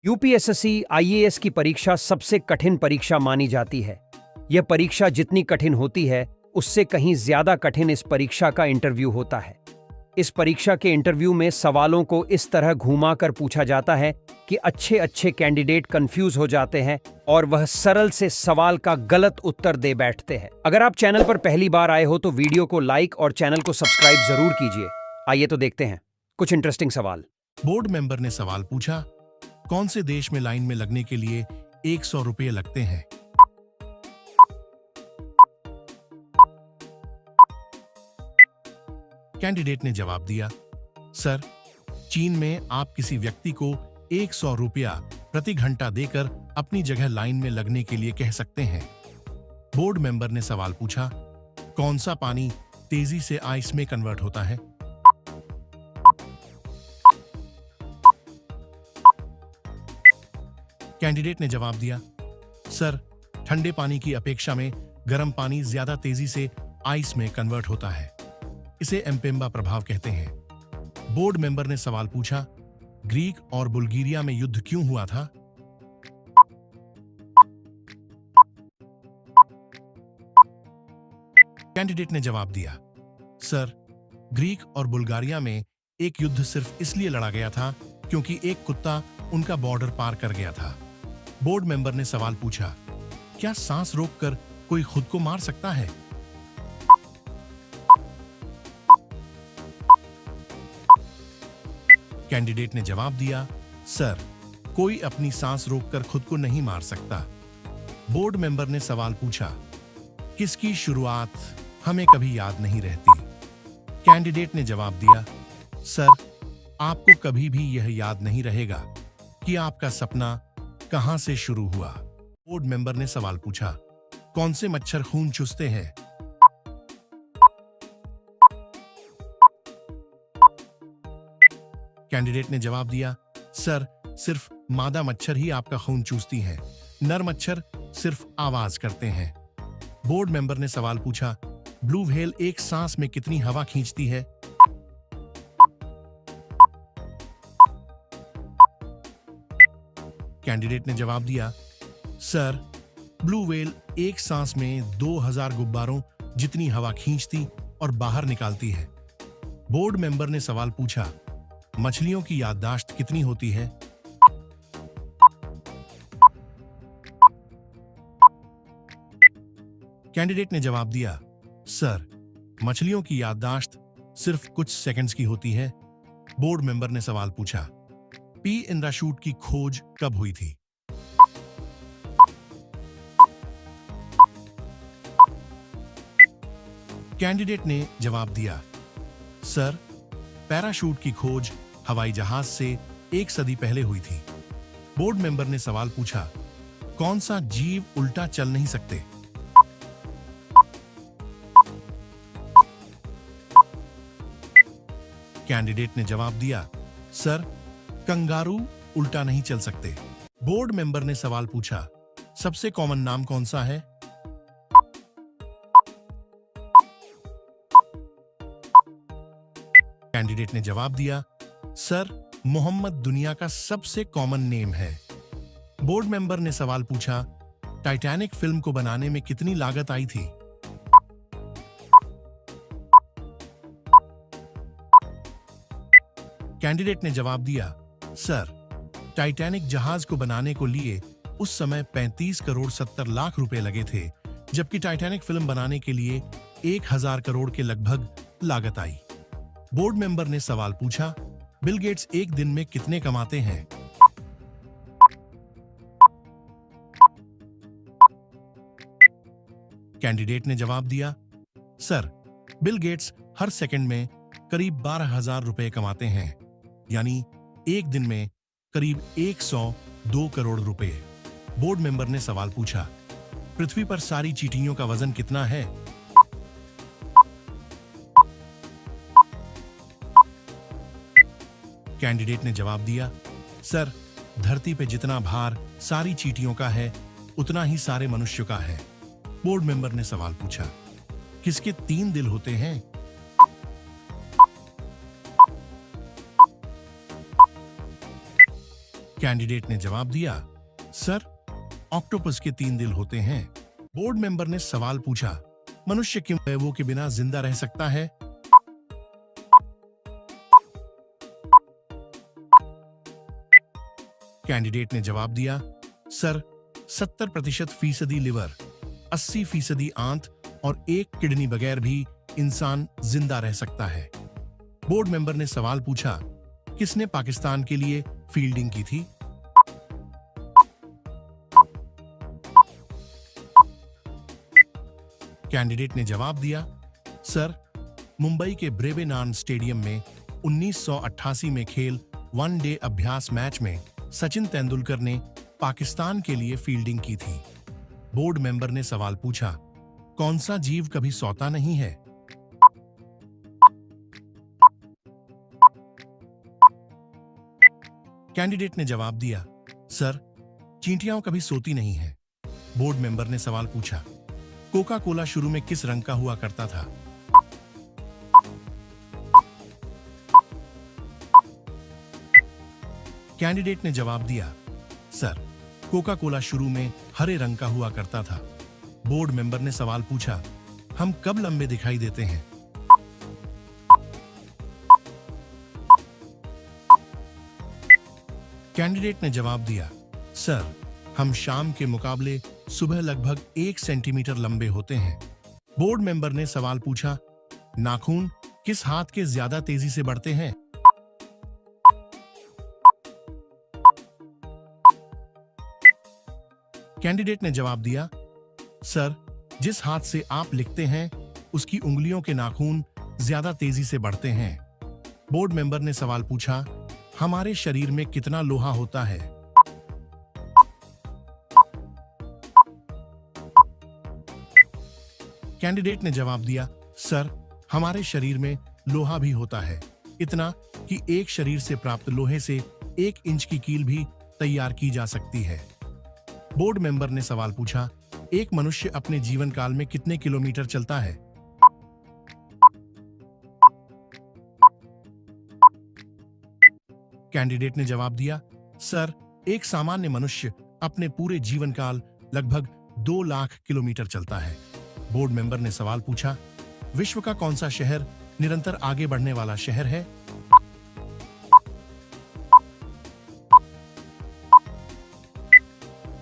UPSSC IAS की परीक्षा सबसे कठिन परीक्षा मानी जाती है। यह परीक्षा जितनी कठिन होती है, उससे कहीं ज्यादा कठिन इस परीक्षा का इंटरव्यू होता है। इस परीक्षा के इंटरव्यू में सवालों को इस तरह घुमा कर पूछा जाता है कि अच्छे अच्छे कैंडिडेट कंफ्यूज हो जाते हैं और वह सरल से सवाल का गलत उत्तर दे बैठते हैं। अगर आप चैनल पर पहली बार आए हो तो वीडियो को लाइक और चैनल को सब्सक्राइब जरूर कीजिए। आइए तो देखते हैं कुछ इंटरेस्टिंग सवाल। बोर्ड मेंबर ने सवाल पूछा, कौन से देश में लाइन में लगने के लिए 100 रुपये लगते हैं? कैंडिडेट ने जवाब दिया, सर, चीन में आप किसी व्यक्ति को 100 रुपया प्रति घंटा देकर अपनी जगह लाइन में लगने के लिए कह सकते हैं। बोर्ड मेंबर ने सवाल पूछा, कौन सा पानी तेजी से आइस में कन्वर्ट होता है? कैंडिडेट ने जवाब दिया, सर, ठंडे पानी की अपेक्षा में गर्म पानी ज्यादा तेजी से आइस में कन्वर्ट होता है। इसे एम्पेम्बा प्रभाव कहते हैं। बोर्ड मेंबर ने सवाल पूछा, ग्रीक और बुल्गारिया में युद्ध क्यों हुआ था? कैंडिडेट ने जवाब दिया, सर, ग्रीक और बुल्गारिया में एक युद्ध सिर्फ इसलिए लड़ा गया था क्योंकि एक कुत्ता उनका बॉर्डर पार कर गया था। बोर्ड मेंबर ने सवाल पूछा, क्या सांस रोककर कोई खुद को मार सकता है? कैंडिडेट ने जवाब दिया, सर, कोई अपनी सांस रोककर खुद को नहीं मार सकता। बोर्ड मेंबर ने सवाल पूछा, किसकी शुरुआत हमें कभी याद नहीं रहती? कैंडिडेट ने जवाब दिया, सर, आपको कभी भी यह याद नहीं रहेगा कि आपका सपना कहां से शुरू हुआ। बोर्ड मेंबर ने सवाल पूछा, कौन से मच्छर खून चूसते हैं? कैंडिडेट ने जवाब दिया, सर, सिर्फ मादा मच्छर ही आपका खून चूसती हैं। नर मच्छर सिर्फ आवाज करते हैं। बोर्ड मेंबर ने सवाल पूछा, ब्लू व्हेल एक सांस में कितनी हवा खींचती है? कैंडिडेट ने जवाब दिया, सर, ब्लू व्हेल एक सांस में 2000 गुब्बारों जितनी हवा खींचती और बाहर निकालती है। बोर्ड मेंबर ने सवाल पूछा, मछलियों की याददाश्त कितनी होती है? कैंडिडेट ने जवाब दिया, सर, मछलियों की याददाश्त सिर्फ कुछ सेकंड्स की होती है। बोर्ड मेंबर ने सवाल पूछा, पी इन शूट की खोज कब हुई थी? कैंडिडेट ने जवाब दिया, सर, पैराशूट की खोज हवाई जहाज से 1 सदी पहले हुई थी। बोर्ड मेंबर ने सवाल पूछा, कौन सा जीव उल्टा चल नहीं सकते? कैंडिडेट ने जवाब दिया, सर, कंगारू उल्टा नहीं चल सकते। बोर्ड मेंबर ने सवाल पूछा, सबसे कॉमन नाम कौन सा है? कैंडिडेट ने जवाब दिया, सर, मोहम्मद दुनिया का सबसे कॉमन नेम है। बोर्ड मेंबर ने सवाल पूछा, टाइटैनिक फिल्म को बनाने में कितनी लागत आई थी? कैंडिडेट ने जवाब दिया, सर, टाइटैनिक जहाज को बनाने को लिए उस समय 35 करोड़ 70 लाख रुपए लगे थे, जबकि टाइटैनिक फिल्म बनाने के लिए 1000 करोड़ के लगभग लागत आई। बोर्ड मेंबर ने सवाल पूछा, बिल गेट्स एक दिन में कितने कमाते हैं? कैंडिडेट ने जवाब दिया, सर, बिल गेट्स हर सेकंड में करीब 12,000 रुपए कमाते हैं, यानी एक दिन में करीब 102 करोड़ रुपए। बोर्ड मेंबर ने सवाल पूछा, पृथ्वी पर सारी चींटियों का वजन कितना है? कैंडिडेट ने जवाब दिया, सर, धरती पे जितना भार सारी चींटियों का है, उतना ही सारे मनुष्यों का है। बोर्ड मेंबर ने सवाल पूछा, किसके 3 दिल होते हैं? कैंडिडेट ने जवाब दिया, सर, ऑक्टोपस के 3 दिल होते हैं। बोर्ड मेंबर ने सवाल पूछा, मनुष्य क्यों अवयवों के बिना जिंदा रह सकता है? कैंडिडेट ने जवाब दिया, सर, 70% लिवर, 80% आंत और 1 किडनी बगैर भी इंसान जिंदा रह सकता है। बोर्ड मेंबर ने सवाल पूछा, किसने पाकिस्तान के लिए फील्डिंग की थी? कैंडिडेट ने जवाब दिया, सर, मुंबई के ब्रेवेनान स्टेडियम में 1988 में खेल वनडे अभ्यास मैच में सचिन तेंदुलकर ने पाकिस्तान के लिए फील्डिंग की थी। बोर्ड मेंबर ने सवाल पूछा, कौन सा जीव कभी सोता नहीं है? कैंडिडेट ने जवाब दिया, सर, चींटियां कभी सोती नहीं है। बोर्ड मेंबर ने सवाल पूछा, कोका कोला शुरू में किस रंग का हुआ करता था? कैंडिडेट ने जवाब दिया, सर, कोका कोला शुरू में हरे रंग का हुआ करता था। बोर्ड मेंबर ने सवाल पूछा, हम कब लंबे दिखाई देते हैं? कैंडिडेट ने जवाब दिया, सर, हम शाम के मुकाबले सुबह लगभग 1 सेंटीमीटर लंबे होते हैं। बोर्ड मेंबर ने सवाल पूछा, नाखून किस हाथ के ज्यादा तेजी से बढ़ते हैं? कैंडिडेट ने जवाब दिया, सर, जिस हाथ से आप लिखते हैं उसकी उंगलियों के नाखून ज्यादा तेजी से बढ़ते हैं। बोर्ड मेंबर ने सवाल पूछा, हमारे शरीर में कितना लोहा होता है? कैंडिडेट ने जवाब दिया, सर, हमारे शरीर में लोहा भी होता है, इतना कि एक शरीर से प्राप्त लोहे से 1 इंच की कील भी तैयार की जा सकती है। बोर्ड मेंबर ने सवाल पूछा, एक मनुष्य अपने जीवन काल में कितने किलोमीटर चलता है? कैंडिडेट ने जवाब दिया, सर, एक सामान्य मनुष्य अपने पूरे जीवन काल लगभग 2 लाख किलोमीटर चलता है। बोर्ड मेंबर ने सवाल पूछा, विश्व का कौन सा शहर निरंतर आगे बढ़ने वाला शहर है?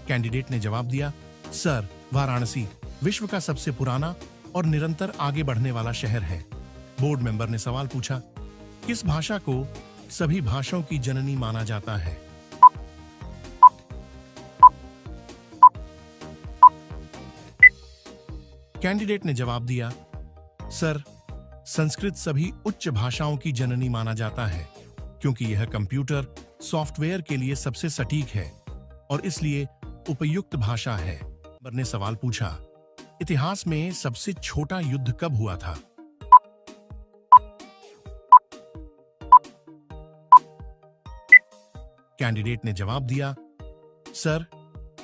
कैंडिडेट ने जवाब दिया, सर, वाराणसी विश्व का सबसे पुराना और निरंतर आगे बढ़ने वाला शहर है। बोर्ड मेंबर ने सवाल पूछा, किस भाषा को सभी भाषाओं की जननी माना जाता है? कैंडिडेट ने जवाब दिया, सर, संस्कृत सभी उच्च भाषाओं की जननी माना जाता है क्योंकि यह कंप्यूटर सॉफ्टवेयर के लिए सबसे सटीक है और इसलिए उपयुक्त भाषा है। मेंबर ने सवाल पूछा, इतिहास में सबसे छोटा युद्ध कब हुआ था? कैंडिडेट ने जवाब दिया, सर,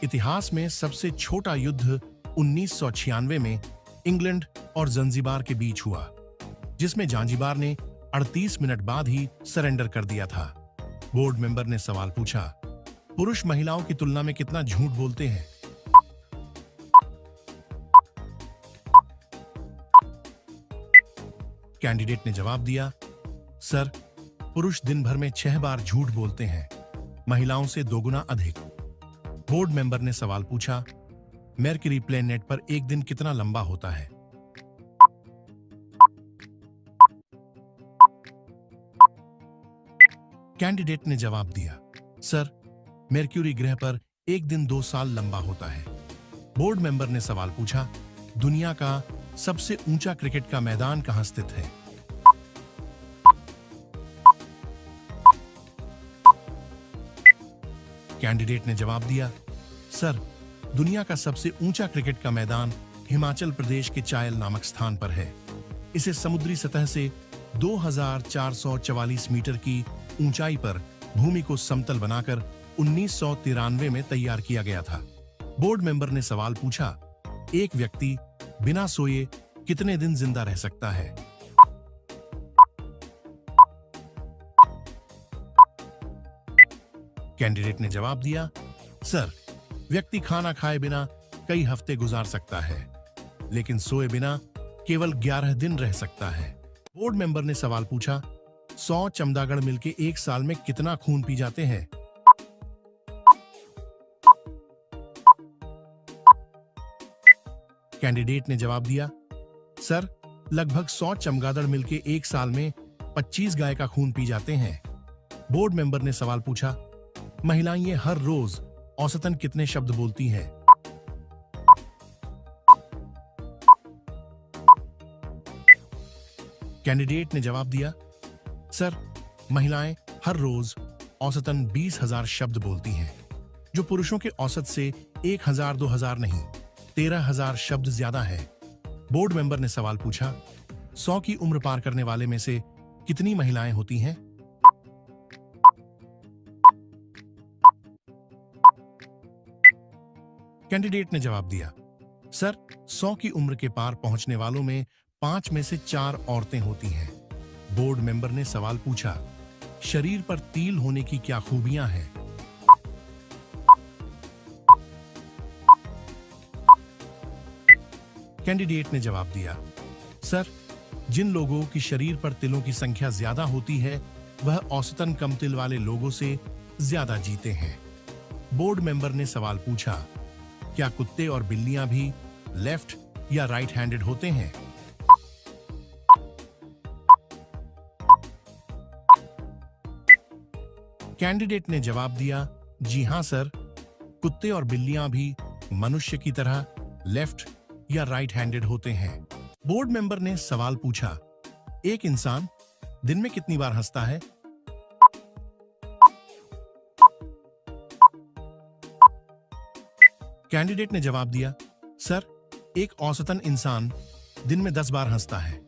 इतिहास में सबसे छोटा युद्ध 1996 में इंग्लैंड और जंजीबार के बीच हुआ, जिसमें जांजीबार ने 38 मिनट बाद ही सरेंडर कर दिया था। बोर्ड मेंबर ने सवाल पूछा, पुरुष महिलाओं की तुलना में कितना झूठ बोलते हैं? कैंडिडेट ने जवाब दिया, सर, पुरुष दिन भर में 6 बार झूठ बोलते हैं, महिलाओं से 2 गुना अधिक। बोर्ड मेंबर ने सवाल पूछा, मरकरी प्लेनेट पर एक दिन कितना लंबा होता है? कैंडिडेट ने जवाब दिया, सर, मरक्यूरी ग्रह पर एक दिन 2 साल लंबा होता है। बोर्ड मेंबर ने सवाल पूछा, दुनिया का सबसे ऊंचा क्रिकेट का मैदान कहां स्थित है? कैंडिडेट ने जवाब दिया, सर, दुनिया का सबसे ऊंचा क्रिकेट का मैदान हिमाचल प्रदेश के चायल नामक स्थान पर है। इसे समुद्री सतह से 2444 मीटर की ऊंचाई पर भूमि को समतल बनाकर 1993 में तैयार किया गया था। बोर्ड मेंबर ने सवाल पूछा, एक व्यक्ति बिना सोए कितने दिन जिंदा रह सकता है? कैंडिडेट ने जवाब दिया, सर, व्यक्ति खाना खाए बिना कई हफ्ते गुजार सकता है, लेकिन सोए बिना केवल 11 दिन रह सकता है। बोर्ड मेंबर ने सवाल पूछा, 100 चमगादड़ मिलकर एक साल में कितना खून पी जाते हैं? कैंडिडेट ने जवाब दिया, सर, लगभग 100 चमगादड़ मिलकर एक साल में 25 गाय का खून पी जाते हैं। बोर्ड मेंबर ने सवाल पूछा, महिलाएं ये हर रोज औसतन कितने शब्द बोलती हैं? कैंडिडेट ने जवाब दिया, सर, महिलाएं हर रोज औसतन 20,000 शब्द बोलती हैं, जो पुरुषों के औसत से 1,000-2,000 नहीं, 13,000 शब्द ज्यादा है। बोर्ड मेंबर ने सवाल पूछा, 100 की उम्र पार करने वाले में से कितनी महिलाएं होती हैं? कैंडिडेट ने जवाब दिया, सर, 100 की उम्र के पार पहुंचने वालों में 5 में से 4 औरतें होती हैं। बोर्ड मेंबर ने सवाल पूछा, शरीर पर तिल होने की क्या खूबियां हैं? कैंडिडेट ने जवाब दिया, सर, जिन लोगों की शरीर पर तिलों की संख्या ज्यादा होती है, वह औसतन कम तिल वाले लोगों से ज्यादा जीते हैं। बोर्ड मेंबर ने सवाल पूछा, क्या कुत्ते और बिल्लियां भी लेफ्ट या राइट हैंडेड होते हैं? कैंडिडेट ने जवाब दिया, जी हां सर, कुत्ते और बिल्लियां भी मनुष्य की तरह लेफ्ट या राइट हैंडेड होते हैं। बोर्ड मेंबर ने सवाल पूछा, एक इंसान दिन में कितनी बार हंसता है? कैंडिडेट ने जवाब दिया, सर, एक औसतन इंसान दिन में 10 बार हंसता है।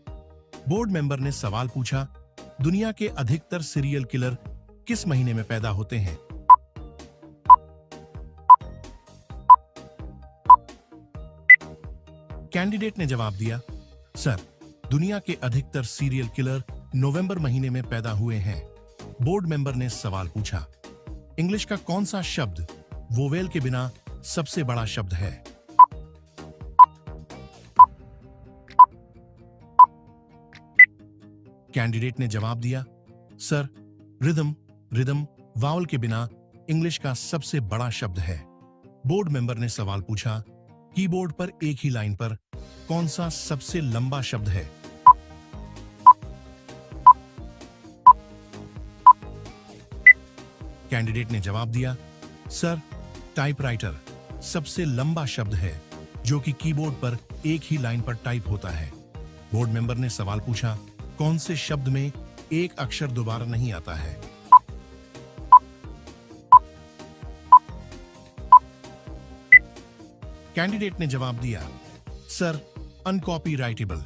बोर्ड मेंबर ने सवाल पूछा, दुनिया के अधिकतर सीरियल किलर किस महीने में पैदा होते हैं? कैंडिडेट ने जवाब दिया, सर, दुनिया के अधिकतर सीरियल किलर नवंबर महीने में पैदा हुए हैं। बोर्ड मेंबर ने सवाल पूछा, इंग्लिश का कौन सा शब्द वोवेल के बिना सबसे बड़ा शब्द है? कैंडिडेट ने जवाब दिया, सर, रिदम वावल के बिना इंग्लिश का सबसे बड़ा शब्द है। बोर्ड मेंबर ने सवाल पूछा, कीबोर्ड पर एक ही लाइन पर कौन सा सबसे लंबा शब्द है? कैंडिडेट ने जवाब दिया, सर, टाइपराइटर सबसे लंबा शब्द है जो कि कीबोर्ड पर एक ही लाइन पर टाइप होता है। बोर्ड मेंबर ने सवाल पूछा, कौन से शब्द में एक अक्षर दोबारा नहीं आता है? कैंडिडेट ने जवाब दिया, सर, अनकॉपीराइटेबल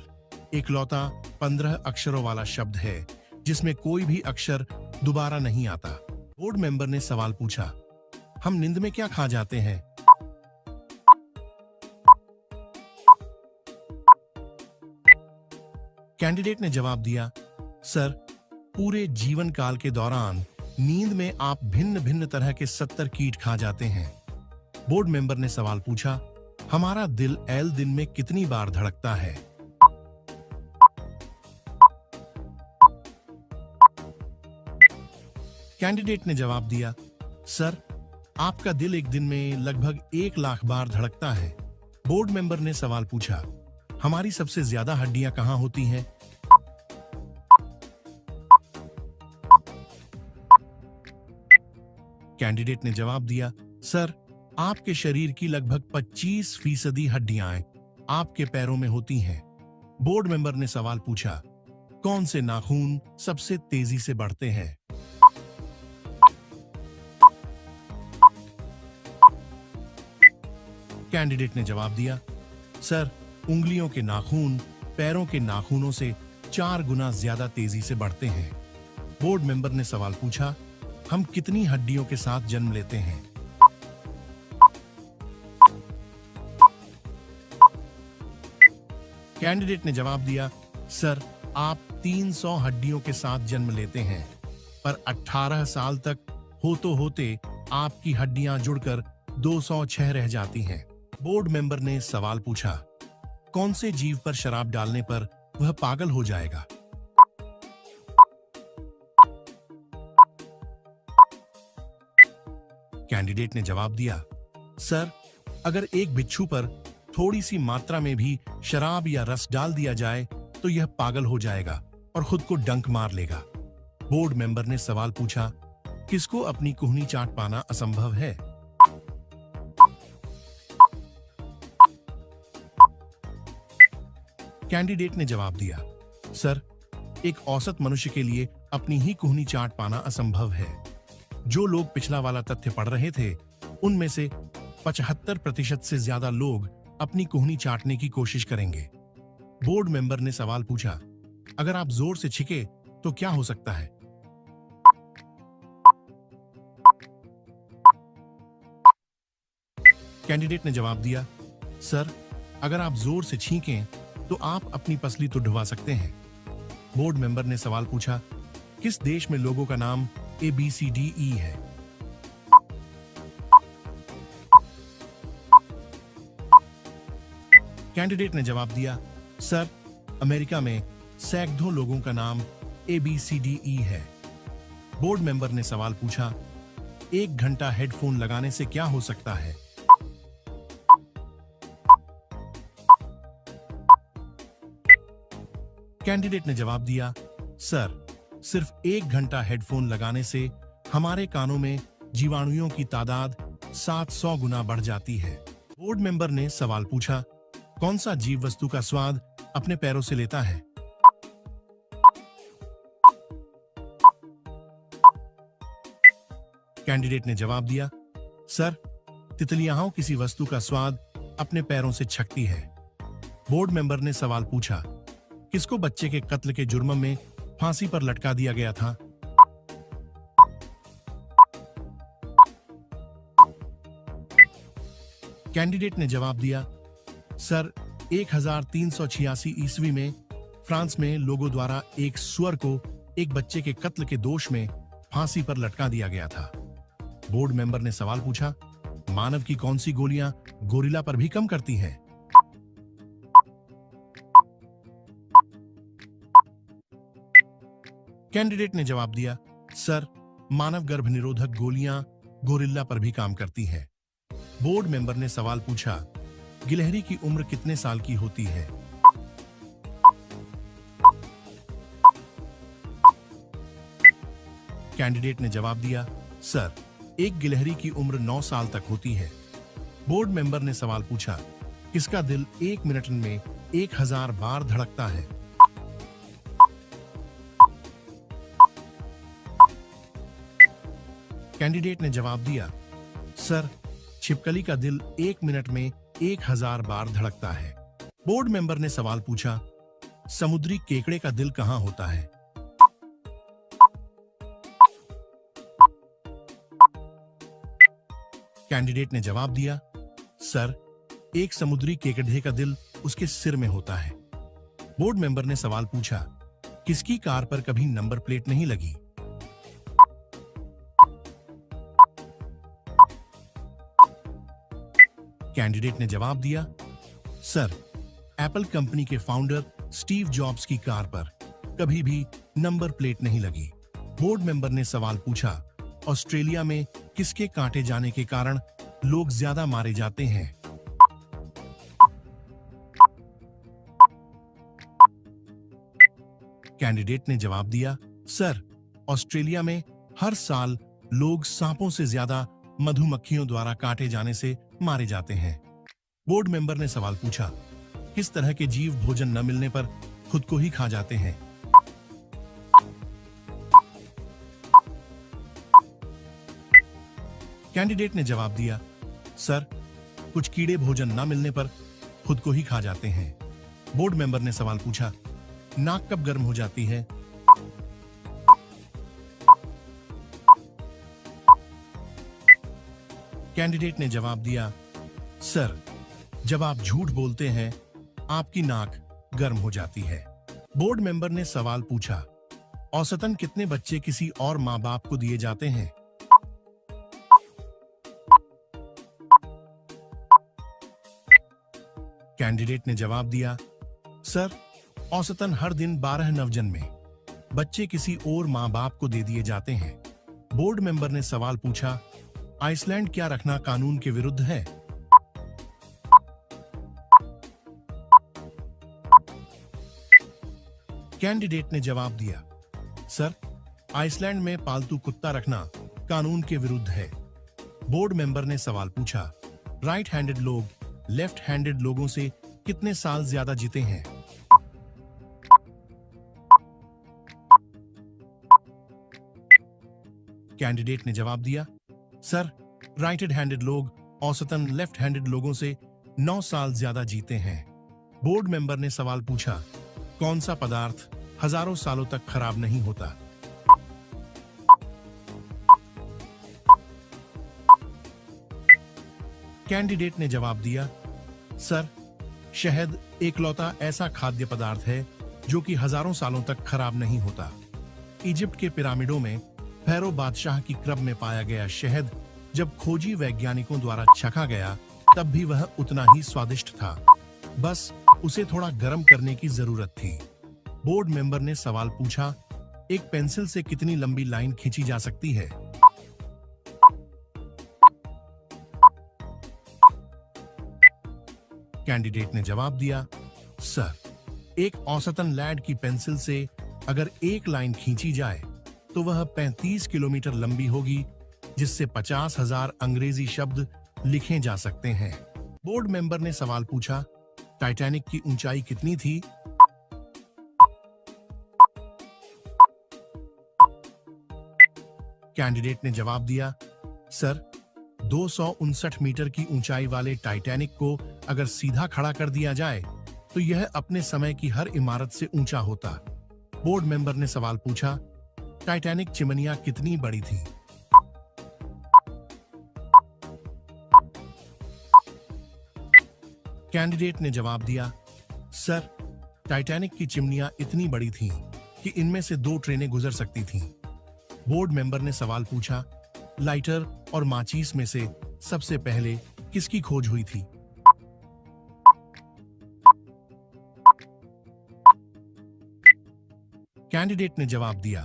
इकलौता 15 अक्षरों वाला शब्द है जिसमें कोई भी अक्षर दोबारा नहीं आता। बोर्ड मेंबर ने सवाल पूछा, हम नींद में क्या खा जाते हैं? कैंडिडेट ने जवाब दिया, सर, पूरे जीवन काल के दौरान नींद में आप भिन्न भिन्न तरह के 70 कीट खा जाते हैं। बोर्ड मेंबर ने सवाल पूछा, हमारा दिल दिन में कितनी बार धड़कता है? कैंडिडेट ने जवाब दिया, सर, आपका दिल एक दिन में लगभग 1 लाख बार धड़कता है। बोर्ड मेंबर ने सवाल पूछा, हमारी सबसे ज्यादा हड्डियां कहां होती हैं? कैंडिडेट ने जवाब दिया, सर, आपके शरीर की लगभग 25% हड्डियां आपके पैरों में होती हैं। बोर्ड मेंबर ने सवाल पूछा, कौन से नाखून सबसे तेजी से बढ़ते हैं? कैंडिडेट ने जवाब दिया, सर, उंगलियों के नाखून पैरों के नाखूनों से 4 गुना ज्यादा तेजी से बढ़ते हैं। बोर्ड मेंबर ने सवाल पूछा, हम कितनी हड्डियों के साथ जन्म लेते हैं? कैंडिडेट ने जवाब दिया, सर, आप 300 हड्डियों के साथ जन्म लेते हैं, पर 18 साल तक होते आपकी हड्डियां जुड़कर 206 रह जाती हैं। बोर्ड मेंबर ने सवाल पूछा, कौन से जीव पर शराब डालने पर वह पागल हो जाएगा? कैंडिडेट ने जवाब दिया, सर, अगर एक बिच्छू पर थोड़ी सी मात्रा में भी शराब या रस डाल दिया जाए तो यह पागल हो जाएगा और खुद को डंक मार लेगा। बोर्ड मेंबर ने सवाल पूछा, किसको अपनी कुहनी चाट पाना असंभव है? कैंडिडेट ने जवाब दिया, सर, एक औसत मनुष्य के लिए अपनी ही कुहनी चाट पाना असंभव है। जो लोग पिछला वाला तथ्य पढ़ रहे थे, उनमें से 75% से ज्यादा लोग अपनी कुहनी चाटने की कोशिश करेंगे। बोर्ड मेंबर ने सवाल पूछा, अगर आप जोर से छींके तो क्या हो सकता है? कैंडिडेट ने जवाब दिया, सर, अगर आप जोर से छींकें तो आप अपनी पसली तो डुबा सकते हैं। बोर्ड मेंबर ने सवाल पूछा, किस देश में लोगों का नाम ABCDE है? कैंडिडेट ने जवाब दिया, सर, अमेरिका में सैकड़ों लोगों का नाम ABCDE है। बोर्ड मेंबर ने सवाल पूछा, 1 घंटा हेडफोन लगाने से क्या हो सकता है? कैंडिडेट ने जवाब दिया, सर, सिर्फ 1 घंटा हेडफोन लगाने से हमारे कानों में जीवाणुओं की तादाद 700 गुना बढ़ जाती है। बोर्ड मेंबर ने सवाल पूछा, कौन सा जीव वस्तु का स्वाद अपने पैरों से लेता है? कैंडिडेट ने जवाब दिया, सर, तितलियां किसी वस्तु का स्वाद अपने पैरों से छकती है। बोर्ड मेंबर ने सवाल पूछा, किसको बच्चे के कत्ल के जुर्म में फांसी पर लटका दिया गया था? कैंडिडेट ने जवाब दिया, सर, 1386 ईस्वी में फ्रांस में लोगों द्वारा एक सुअर को एक बच्चे के कत्ल के दोष में फांसी पर लटका दिया गया था। बोर्ड मेंबर ने सवाल पूछा, मानव की कौन सी गोलियां गोरिल्ला पर भी कम करती हैं? कैंडिडेट ने जवाब दिया, सर, मानव गर्भ निरोधक गोलियां गोरिल्ला पर भी काम करती हैं। बोर्ड मेंबर ने सवाल पूछा, गिलहरी की उम्र कितने साल की होती है? कैंडिडेट ने जवाब दिया, सर, एक गिलहरी की उम्र 9 साल तक होती है। बोर्ड मेंबर ने सवाल पूछा, किसका दिल 1 मिनट में 1000 बार धड़कता है? कैंडिडेट ने जवाब दिया, सर, छिपकली का दिल 1 मिनट में 1000 बार धड़कता है। बोर्ड मेंबर ने सवाल पूछा, समुद्री केकड़े का दिल कहां होता है? कैंडिडेट ने जवाब दिया, सर, एक समुद्री केकड़े का दिल उसके सिर में होता है। बोर्ड मेंबर ने सवाल पूछा, किसकी कार पर कभी नंबर प्लेट नहीं लगी? कैंडिडेट ने जवाब दिया, सर, एप्पल कंपनी के फाउंडर स्टीव जॉब्स की कार पर कभी भी नंबर प्लेट नहीं लगी। बोर्ड मेंबर ने सवाल पूछा, ऑस्ट्रेलिया में किसके काटे जाने के कारण लोग ज्यादा मारे जाते हैं? कैंडिडेट ने जवाब दिया, सर, ऑस्ट्रेलिया में हर साल लोग सांपों से ज्यादा मधुमक्खियों द्वारा काटे जाने से मारे जाते हैं। बोर्ड मेंबर ने सवाल पूछा, किस तरह के जीव भोजन न मिलने पर खुद को ही खा जाते हैं? कैंडिडेट ने जवाब दिया, सर, कुछ कीड़े भोजन न मिलने पर खुद को ही खा जाते हैं। बोर्ड मेंबर ने सवाल पूछा, नाक कब गर्म हो जाती है? कैंडिडेट ने जवाब दिया, सर, जब आप झूठ बोलते हैं आपकी नाक गर्म हो जाती है। बोर्ड मेंबर ने सवाल पूछा, औसतन कितने बच्चे किसी और माँ बाप को दिए जाते हैं? कैंडिडेट ने जवाब दिया, सर, औसतन हर दिन 12 नवजन्मे बच्चे किसी और माँ बाप को दे दिए जाते हैं। बोर्ड मेंबर ने सवाल पूछा, आइसलैंड क्या रखना कानून के विरुद्ध है? कैंडिडेट ने जवाब दिया, सर, आइसलैंड में पालतू कुत्ता रखना कानून के विरुद्ध है। बोर्ड मेंबर ने सवाल पूछा, राइट हैंडेड लोग लेफ्ट हैंडेड लोगों से कितने साल ज्यादा जीते हैं? कैंडिडेट ने जवाब दिया, सर, राइट हैंडेड लोग औसतन लेफ्ट हैंडेड लोगों से 9 साल ज्यादा जीते हैं। बोर्ड मेंबर ने सवाल पूछा, कौन सा पदार्थ हजारों सालों तक खराब नहीं होता? कैंडिडेट ने जवाब दिया, सर, शहद एकलौता ऐसा खाद्य पदार्थ है जो कि हजारों सालों तक खराब नहीं होता। इजिप्ट के पिरामिडों में फैरो बादशाह की क्रब में पाया गया शहद जब खोजी वैज्ञानिकों द्वारा चखा गया तब भी वह उतना ही स्वादिष्ट था, बस उसे थोड़ा गर्म करने की जरूरत थी। बोर्ड मेंबर ने सवाल पूछा, एक पेंसिल से कितनी लंबी लाइन खींची जा सकती है? कैंडिडेट ने जवाब दिया, सर, एक औसतन लैड की पेंसिल से अगर एक लाइन खींची जाए तो वह 35 किलोमीटर लंबी होगी, जिससे 50,000 अंग्रेजी शब्द लिखे जा सकते हैं। बोर्ड मेंबर ने सवाल पूछा, टाइटैनिक की ऊंचाई कितनी थी? कैंडिडेट ने जवाब दिया, सर, 259 मीटर की ऊंचाई वाले टाइटैनिक को अगर सीधा खड़ा कर दिया जाए तो यह अपने समय की हर इमारत से ऊंचा होता। बोर्ड मेंबर ने सवाल पूछा, टाइटैनिक चिमनियां कितनी बड़ी थी? कैंडिडेट ने जवाब दिया, सर, टाइटैनिक की चिमनियां इतनी बड़ी थीं कि इनमें से 2 ट्रेनें गुजर सकती थीं। बोर्ड मेंबर ने सवाल पूछा, लाइटर और माचिस में से सबसे पहले किसकी खोज हुई थी? कैंडिडेट ने जवाब दिया,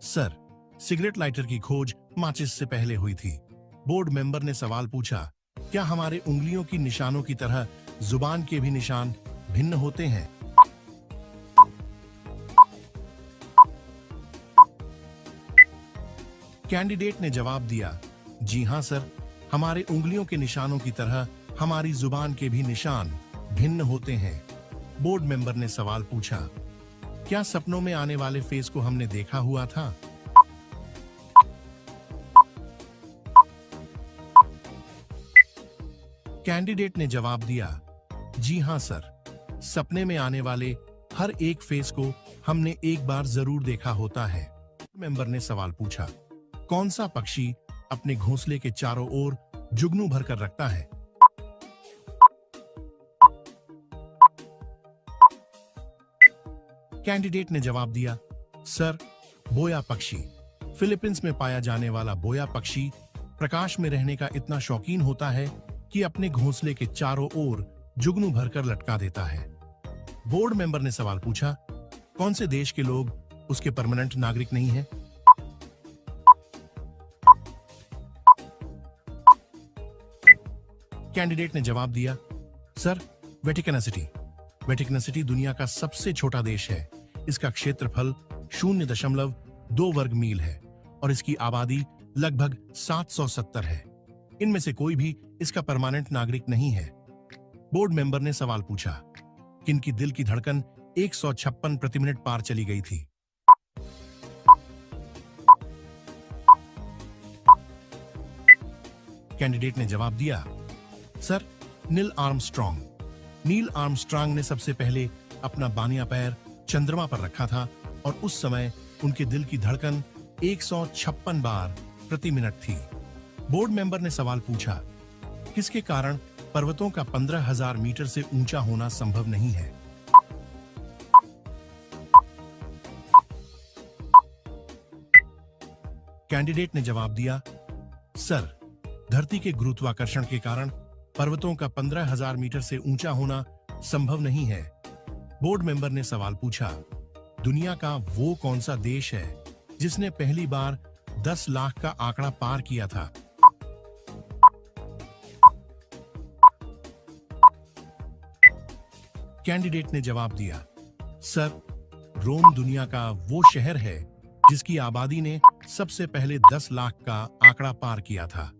सर, सिगरेट लाइटर की खोज माचिस से पहले हुई थी। बोर्ड मेंबर ने सवाल पूछा, क्या हमारे उंगलियों की निशानों की तरह जुबान के भी निशान भिन्न होते हैं? कैंडिडेट ने जवाब दिया, जी हां सर, हमारे उंगलियों के निशानों की तरह हमारी जुबान के भी निशान भिन्न होते हैं। बोर्ड मेंबर ने सवाल पूछा, क्या सपनों में आने वाले फेस को हमने देखा हुआ था? कैंडिडेट ने जवाब दिया, जी हां सर, सपने में आने वाले हर एक फेस को हमने एक बार जरूर देखा होता है। मेंबर ने सवाल पूछा, कौन सा पक्षी अपने घोंसले के चारों ओर जुगनू भरकर रखता है? कैंडिडेट ने जवाब दिया, सर, बोया पक्षी। फिलीपींस में पाया जाने वाला बोया पक्षी प्रकाश में रहने का इतना शौकीन होता है कि अपने घोंसले के चारों ओर जुगनू भरकर लटका देता है। बोर्ड मेंबर ने सवाल पूछा, कौन से देश के लोग उसके परमानेंट नागरिक नहीं हैं? कैंडिडेट ने जवाब दिया, sir, Vatican city. Vatican city दुनिया का सबसे छोटा देश है। इसका क्षेत्रफल 0.2 वर्ग मील है और इसकी आबादी लगभग 770 है। इनमें से कोई भी इसका परमानेंट नागरिक नहीं है। बोर्ड मेंबर ने सवाल पूछा, किनकी दिल की धड़कन 156 प्रति मिनट पार चली गई थी? कैंडिडेट ने जवाब दिया, sir, Neil Armstrong. Neil Armstrong ने सबसे पहले अपना बानिया पैर चंद्रमा पर रखा था और उस समय उनके दिल की धड़कन 156 बार प्रति मिनट थी। बोर्ड मेंबर ने सवाल पूछा, किसके कारण पर्वतों का 15,000 मीटर से ऊंचा होना संभव नहीं है? कैंडिडेट ने जवाब दिया, सर, धरती के गुरुत्वाकर्षण के कारण पर्वतों का 15,000 मीटर से ऊंचा होना संभव नहीं है। बोर्ड मेंबर ने सवाल पूछा, दुनिया का वो कौन सा देश है जिसने पहली बार 10 लाख का आंकड़ा पार किया था? कैंडिडेट ने जवाब दिया, सर, रोम दुनिया का वो शहर है जिसकी आबादी ने सबसे पहले 10 लाख का आंकड़ा पार किया था।